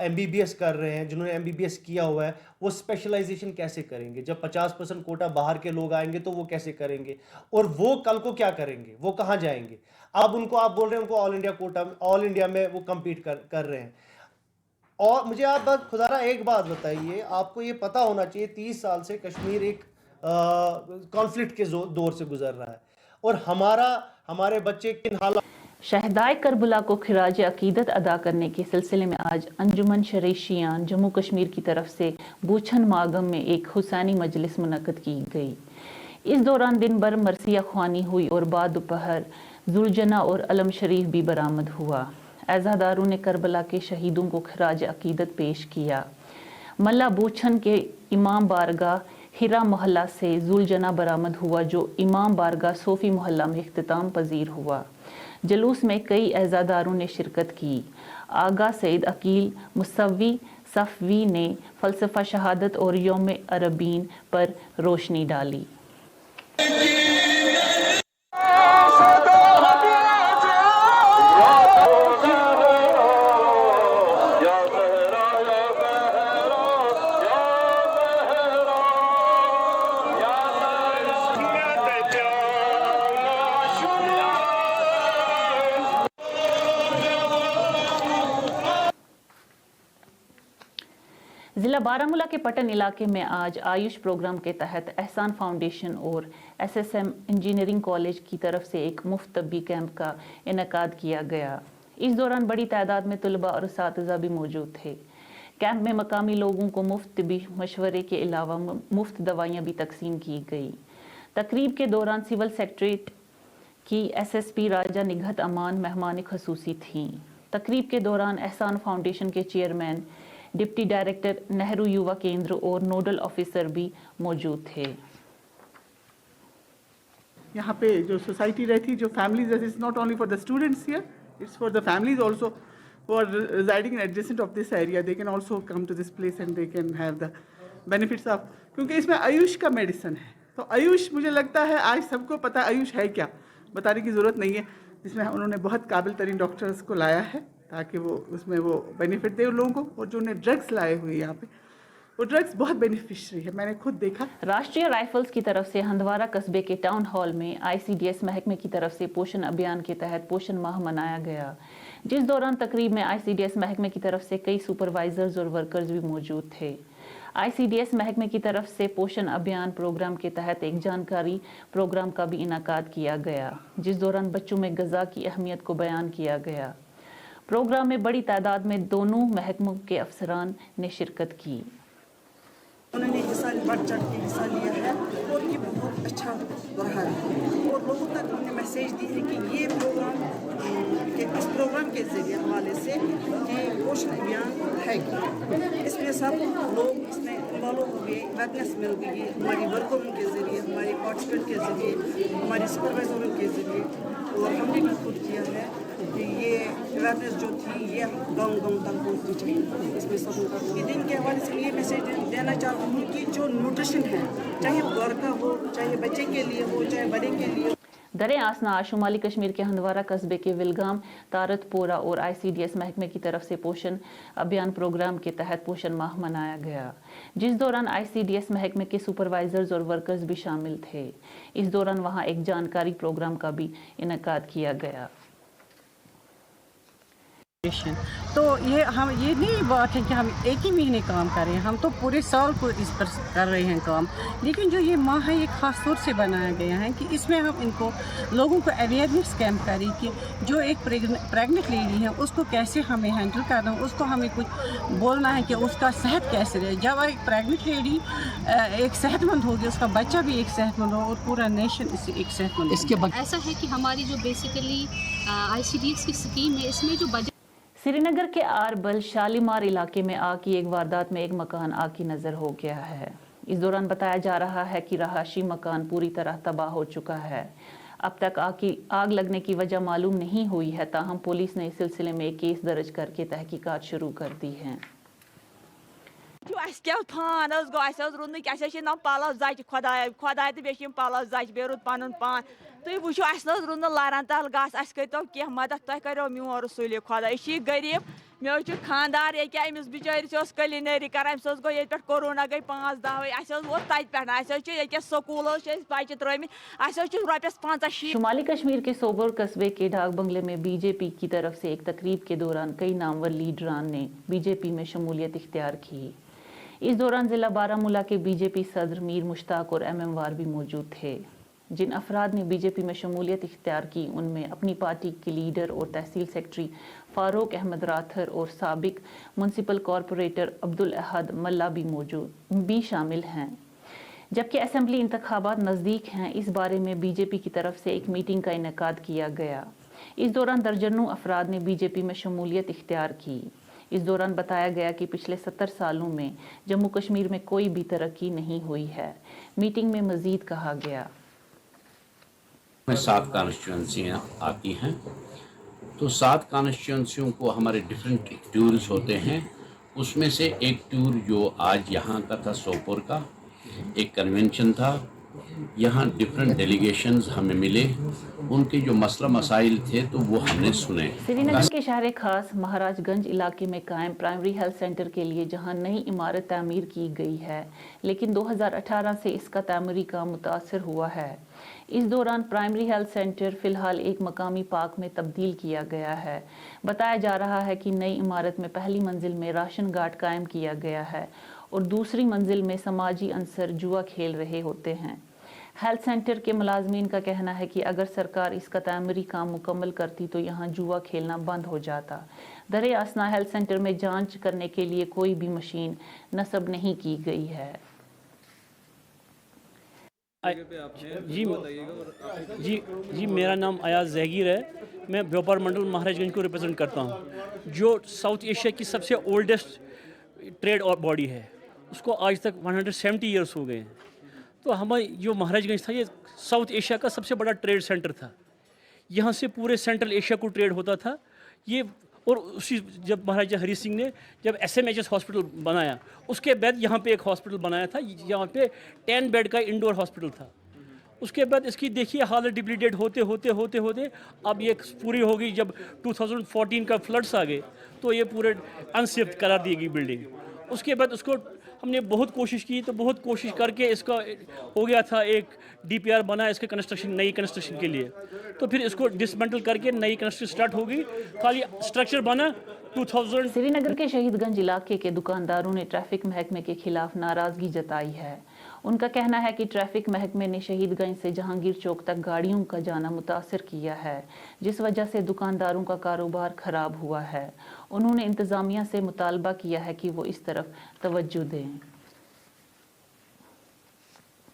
MBBS کر رہے ہیں, جنہوں نے MBBS کیا ہوا ہے, وہ اسپیشلائزیشن کیسے کریں گے؟ جب 50% کوٹا باہر کے لوگ آئیں گے تو وہ کیسے کریں گے, اور وہ کل کو کیا کریں گے, وہ کہاں جائیں گے؟ اب ان کو آپ بول رہے ہیں ان کو آل انڈیا کوٹا, آل انڈیا میں وہ کمپیٹ کر رہے ہیں. اور مجھے آپ خدا ایک بات بتائیے, آپ کو یہ پتہ ہونا چاہیے 30 سال سے کشمیر ایک کانفلکٹ کے دور سے گزر رہا ہے, اور ہمارے بچے کن حالات. شہدائے کربلا کو خراج عقیدت ادا کرنے کے سلسلے میں آج انجمن شریشیان جموں کشمیر کی طرف سے بوچھن ماگم میں ایک حسینی مجلس منعقد کی گئی. اس دوران دن بھر مرثیہ خوانی ہوئی اور بعد دوپہر ذوالجناح اور علم شریف بھی برآمد ہوا. عزاداروں نے کربلا کے شہیدوں کو خراج عقیدت پیش کیا. ملا بوچھن کے امام بارگاہ ہیرا محلہ سے ذوالجناح برآمد ہوا, جو امام بارگاہ صوفی محلہ میں اختتام پذیر ہوا. جلوس میں کئی عزاداروں نے شرکت کی. آغا سعید عقیل مصوی صفوی نے فلسفہ شہادت اور یوم عربین پر روشنی ڈالی. ضلع بارہمولہ کے پٹن علاقے میں آج آیوش پروگرام کے تحت احسان فاؤنڈیشن اور SSM انجینئرنگ کالج کی طرف سے ایک مفت طبی کیمپ کا انعقاد کیا گیا. اس دوران بڑی تعداد میں طلباء اور اساتذہ بھی موجود تھے. کیمپ میں مقامی لوگوں کو مفت طبی مشورے کے علاوہ مفت دوائیاں بھی تقسیم کی گئی. تقریب کے دوران سول سیکریٹریٹ کی SSP راجہ نگہت امان مہمان خصوصی تھیں. تقریب کے دوران احسان فاؤنڈیشن کے چیئرمین, ڈپٹی ڈائریکٹر نہرو یووا کیندر اور نوڈل آفیسر بھی موجود تھے. یہاں پہ جو سوسائٹی رہتی, جو فیملیز رہتی, it's not only for the students here, it's for the families also who are residing in adjacent of this area. They can also come to this place and they can have the benefits of, کیونکہ اس میں آیوش کا medicine ہے. تو آیوش مجھے لگتا ہے آج سب کو پتہ آیوش ہے کیا, بتانے کی ضرورت نہیں ہے. جس میں انہوں نے بہت قابل ترین ڈاکٹرز کو لایا ہے تاکہ وہ اس میں وہ بینیفٹ دے ان لوگوں کو. اور جو انہیں ڈرگس لائے ہوئے یہاں پہ, وہ ڈرگس بہت بینیفیشری ہے, میں نے خود دیکھا. راشٹریہ رائفلز کی طرف سے ہندوارہ قصبے کے ٹاؤن ہال میں ICDS محکمے کی طرف سے پوشن ابھیان کے تحت پوشن ماہ منایا گیا, جس دوران تقریب میں ICDS محکمے کی طرف سے کئی سپروائزرز اور ورکرز بھی موجود تھے. ICDS محکمے کی طرف سے پوشن ابھیان پروگرام کے تحت ایک جانکاری پروگرام کا بھی انعقاد کیا گیا, جس دوران بچوں میں غذا کی اہمیت کو بیان کیا گیا. پروگرام میں بڑی تعداد میں دونوں محکموں کے افسران نے شرکت کی. انہوں نے حصہ بڑھ چڑھ کے حصہ لیا ہے اور یہ بہت اچھا رہا ہے, اور لوگوں تک ہم نے میسیج دی ہے کہ یہ پروگرام, کہ اس پروگرام کے ذریعے حوالے سے کہ پوشن ابھیان ہے کہ اس میں سب لوگ اس میں انوالو ہو گئے, اویئرنیس مل گئی ہماری ورکروں کے ذریعے, ہمارے پارٹیسپینٹ کے ذریعے, ہمارے سپروائزروں کے ذریعے, اور ہم نے بھی خود کیا ہے کہ یہ اویئرنیس جو تھی یہ گاؤں گاؤں تک پہنچنی چاہیے. اس میں سب کے دن کے حوالے سے یہ میسیج دینا چاہتا ہوں کہ جو نیوٹریشن ہے, چاہے گھر کا ہو, چاہے بچے کے لیے ہو, چاہے بڑے کے لیے. دریں آسنا شمالی کشمیر کے ہندوارہ قصبے کے ولگام, تارت پورہ اور ICDS محکمے کی طرف سے پوشن ابھیان پروگرام کے تحت پوشن ماہ منایا گیا, جس دوران ICDS محکمے کے سپروائزرز اور ورکرز بھی شامل تھے. اس دوران وہاں ایک جانکاری پروگرام کا بھی انعقاد کیا گیا. تو یہ نہیں بات ہے کہ ہم ایک ہی مہینے کام کر رہے ہیں, ہم تو پورے سال کو اس پر کر رہے ہیں کام. لیکن جو یہ ماہ ہے یہ خاص طور سے بنایا گیا ہے کہ اس میں ہم ان کو لوگوں کو اویئرنیس کیمپ کریں کہ جو ایک پریگننٹ لیڈی ہے اس کو کیسے ہمیں ہینڈل کرنا ہے, اس کو ہمیں کچھ بولنا ہے کہ اس کا صحت کیسے رہے. جب ایک پریگننٹ لیڈی ایک صحت مند ہوگی, اس کا بچہ بھی ایک صحت مند ہو اور پورا نیشن اس سے ایک صحت مند. اس کے بعد ایسا ہے کہ ہماری جو بیسیکلی ICDS کی اسکیم ہے, اس میں جو بجٹ. سری نگر کے آربل شالیمار علاقے میں آگ کی ایک واردات میں ایک مکان آگ کی نظر ہو گیا ہے. اس دوران بتایا جا رہا ہے کہ رہائشی مکان پوری طرح تباہ ہو چکا ہے. اب تک آگ لگنے کی وجہ معلوم نہیں ہوئی ہے, تاہم پولیس نے اس سلسلے میں ایک کیس درج کر کے تحقیقات شروع کر دی ہیں. پان گو رودنک پلو زچ خدائے تو بیس پلو زچ بی رود پن پان تُہۍ وٕچھِو اَسہِ نہ حظ روٗد نہٕ لاران تل گژھ اَسہِ کٔرۍتو کینٛہہ مدد تۄہہِ کَریو میون رسوٗلہِ خۄدا أسۍ چھِ یہِ غریٖب مےٚ حظ چھُ خاندار ییٚکیٛاہ أمِس بِچٲرِس اوس کلینٔری کَران أمِس حظ گوٚو ییٚتہِ پٮ۪ٹھ کورونا گٔے 5-10 ؤری اَسہِ حظ ووت تَتہِ پٮ۪ٹھ اَسہِ حظ چھِ ییٚکیٛاہ سکوٗل حظ چھِ أسۍ بَچہِ ترٛٲمٕتۍ اَسہِ حظ چھِ رۄپیَس 50-60 شمالی کشمیر کے سوبور قصبے کے ڈاک بنگلے میں بی جے پی کی طرف سے ایک تقریب کے دوران کئی نامور لیڈران نے بی جے پی میں شمولیت اختیار کی. اس دوران ضلع بارہمولہ کے بی جے پی صدر میر مشتاق اور ایم وار بھی موجود تھے. جن افراد نے بی جے پی میں شمولیت اختیار کی ان میں اپنی پارٹی کے لیڈر اور تحصیل سیکرٹری فاروق احمد راتھر اور سابق میونسپل کارپوریٹر عبدالاحد ملا بھی شامل ہیں. جبکہ اسمبلی انتخابات نزدیک ہیں اس بارے میں بی جے پی کی طرف سے ایک میٹنگ کا انعقاد کیا گیا. اس دوران درجنوں افراد نے بی جے پی میں شمولیت اختیار کی. اس دوران بتایا گیا کہ پچھلے 70 سالوں میں جموں کشمیر میں کوئی بھی ترقی نہیں ہوئی ہے. میٹنگ میں مزید کہا گیا 7 کانسٹیچوئنسیاں آتی ہیں تو 7 کانسٹیچوئنسیوں کو ہمارے ڈفرینٹ ٹورز ہوتے ہیں. اس میں سے ایک ٹور جو آج یہاں کا تھا سوپور کا ایک کنونشن تھا. یہاں ڈفرینٹ ڈیلیگیشنز ہمیں ملے ان کے جو مسئلہ مسائل تھے تو وہ ہم نے سنے. سری نگر کے شہر خاص مہاراج گنج علاقے میں قائم پرائمری ہیلتھ سینٹر کے لیے جہاں نئی عمارت تعمیر کی گئی ہے لیکن 2018 سے اس کا تعمیری کام متاثر ہوا ہے. اس دوران پرائمری ہیلتھ سینٹر فی الحال ایک مقامی پارک میں تبدیل کیا گیا ہے. بتایا جا رہا ہے کہ نئی عمارت میں پہلی منزل میں راشن گارڈ قائم کیا گیا ہے اور دوسری منزل میں سماجی عنصر جوا کھیل رہے ہوتے ہیں. ہیلتھ سینٹر کے ملازمین کا کہنا ہے کہ اگر سرکار اس کا تعمیری کام مکمل کرتی تو یہاں جوا کھیلنا بند ہو جاتا. درِ اثنا ہیلتھ سینٹر میں جانچ کرنے کے لیے کوئی بھی مشین نصب نہیں کی گئی ہے. جی میرا نام ایاز زہگیر ہے. میں بیوپار منڈل مہاراج گنج کو ریپرزینٹ کرتا ہوں جو ساؤتھ ایشیا کی سب سے اولڈسٹ ٹریڈ باڈی ہے. اس کو آج تک 170 ایئرس ہو گئے ہیں. تو ہمارے جو مہاراج گنج تھا یہ ساؤتھ ایشیا کا سب سے بڑا ٹریڈ سینٹر تھا. یہاں سے پورے سینٹرل ایشیا کو ٹریڈ ہوتا تھا. یہ اور اسی جب مہاراجہ ہری سنگھ نے جب SMHS ہاسپٹل بنایا اس کے بعد یہاں پہ ایک ہاسپٹل بنایا تھا. یہاں پہ 10 بیڈ کا انڈور ہاسپٹل تھا. اس کے بعد اس کی دیکھیے حالت ڈپلیٹیڈ ہوتے اب یہ پوری ہو گئی. جب 2014 کا فلڈس آ گئے تو یہ پورے انسیف قرار دی گئی بلڈنگ. اس کے بعد اس کو ہم نے بہت کوشش کی تو بہت کوشش کر کے اس کا ہو گیا تھا ایک DPR بنا اس کے نئی کنسٹرکشن کے لیے. تو پھر اس کو ڈسمنٹل کر کے نئی کنسٹرکشن سٹارٹ ہو گئی. خالی اسٹرکچر بنا 2000. سری نگر کے شہید گنج علاقے کے دکانداروں نے ٹریفک محکمے کے خلاف ناراضگی جتائی ہے. ان کا کہنا ہے کہ ٹریفک محکمے نے شہید گنج سے جہانگیر چوک تک گاڑیوں کا جانا متاثر کیا ہے جس وجہ سے دکانداروں کا کاروبار خراب ہوا ہے. انہوں نے انتظامیہ سے مطالبہ کیا ہے کہ وہ اس طرف توجہ دیں.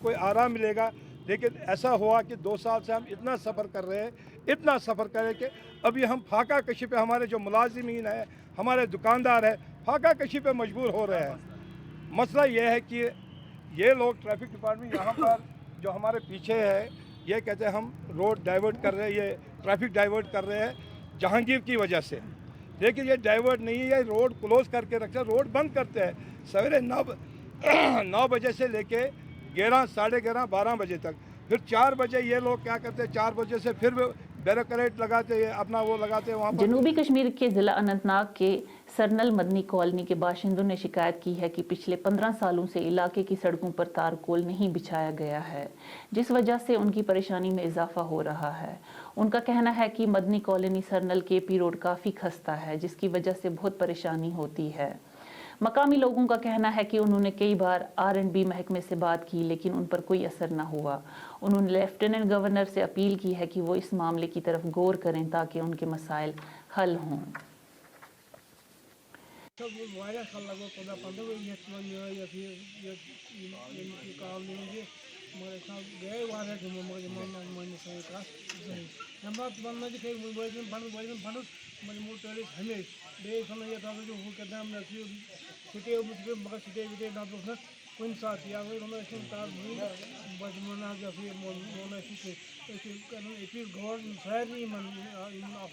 کوئی آرام ملے گا لیکن ایسا ہوا کہ 2 سال سے ہم اتنا سفر کر رہے ہیں کہ ابھی ہم فاقہ کشی پہ ہمارے جو ملازمین ہیں ہمارے دکاندار ہیں فاقہ کشی پہ مجبور ہو رہے ہیں. مسئلہ یہ ہے کہ یہ لوگ ٹریفک ڈپارٹمنٹ یہاں پر جو ہمارے پیچھے ہے یہ کہتے ہیں ہم روڈ ڈائیورٹ کر رہے ہیں یہ ٹریفک ڈائیورٹ کر رہے ہیں جہانگیر کی وجہ سے. لیکن یہ ڈائیورٹ نہیں ہے یہ روڈ کلوز کر کے رکھتے ہیں. روڈ بند کرتے ہیں سویرے 9 بجے سے لے کے 11 ساڑھے 11 12 بجے تک. پھر 4 بجے یہ لوگ کیا کرتے ہیں 4 بجے سے پھر بیریکیڈ لگاتے ہیں اپنا وہ لگاتے ہیں وہاں پر. جنوبی کشمیر کے ضلع اننت ناگ کے سرنل مدنی کالونی کے باشندوں نے شکایت کی ہے کہ پچھلے 15 سالوں سے علاقے کی سڑکوں پر تارکول نہیں بچھایا گیا ہے جس وجہ سے ان کی پریشانی میں اضافہ ہو رہا ہے. ان کا کہنا ہے کہ مدنی کالونی سرنل KP روڈ کافی خستہ ہے جس کی وجہ سے بہت پریشانی ہوتی ہے. مقامی لوگوں کا کہنا ہے کہ انہوں نے کئی بار R&B محکمے سے بات کی لیکن ان پر کوئی اثر نہ ہوا. انہوں نے لیفٹیننٹ گورنر سے اپیل کی ہے کہ وہ اس معاملے کی طرف غور کریں تاکہ ان کے مسائل حل ہوں. کن سات یا سارے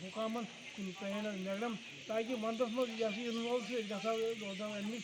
حکامن میڈم تاکہ ونٛدس منٛز روزان اَمِچ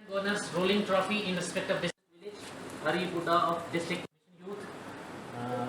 Governors rolling trophy in respect of district village, Hari Buddha of district youth.